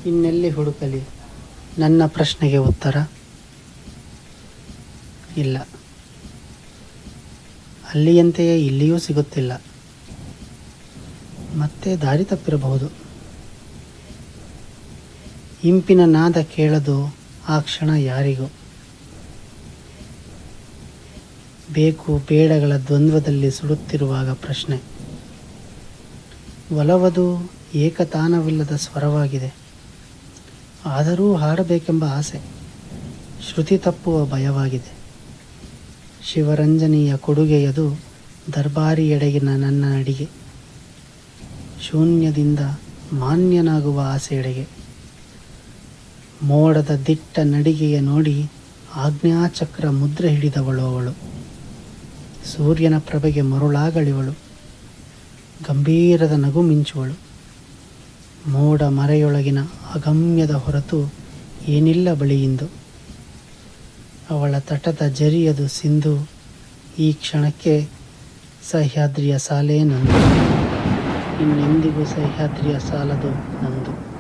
ಇನ್ನೆಲ್ಲಿ ಹುಡುಕಲಿ ನನ್ನ ಪ್ರಶ್ನೆಗೆ ಉತ್ತರ? ಇಲ್ಲ, ಅಲ್ಲಿಯಂತೆಯೇ ಇಲ್ಲಿಯೂ ಸಿಗುತ್ತಿಲ್ಲ. ಮತ್ತೆ ದಾರಿ ತಪ್ಪಿರಬಹುದು. ಇಂಪಿನ ನಾದ ಕೇಳದು ಆ ಕ್ಷಣ ಯಾರಿಗೂ. ಬೇಕು ಬೇಡಗಳ ದ್ವಂದ್ವದಲ್ಲಿ ಸುಡುತ್ತಿರುವಾಗ ಪ್ರಶ್ನೆ. ಒಲವದು ಏಕತಾನವಿಲ್ಲದ ಸ್ವರವಾಗಿದೆ. ಆದರೂ ಹಾಡಬೇಕೆಂಬ ಆಸೆ, ಶ್ರುತಿ ತಪ್ಪುವ ಭಯವಾಗಿದೆ. ಶಿವರಂಜನಿಯ ಕೊಡುಗೆಯದು ದರ್ಬಾರಿಯೆಡೆಗಿನ ನನ್ನ ನಡಿಗೆ. ಶೂನ್ಯದಿಂದ ಮಾನ್ಯನಾಗುವ ಆಸೆಯೆಡೆಗೆ. ಮೋಡದ ದಿಟ್ಟ ನಡಿಗೆಯ ನೋಡಿ ಆಜ್ಞಾಚಕ್ರ ಮುದ್ರೆ ಹಿಡಿದವಳು ಅವಳು. ಸೂರ್ಯನ ಪ್ರಭೆಗೆ ಮರುಳಾಗಳಿವಳು. ಗಂಭೀರದ ನಗು ಮಿಂಚುವಳು. ಮೋಡ ಮರೆಯೊಳಗಿನ ಅಗಮ್ಯದ ಹೊರತು ಏನಿಲ್ಲ ಬಳಿಯಿಂದು. ಅವಳ ತಟದ ಜರಿಯದು ಸಿಂಧು. ಈ ಕ್ಷಣಕ್ಕೆ ಸಹ್ಯಾದ್ರಿಯ ಸಾಲೇ ನಂದು. ಇನ್ನೆಂದಿಗೂ ಸಹ್ಯಾದ್ರಿಯ ಸಾಲದು ನಂದು.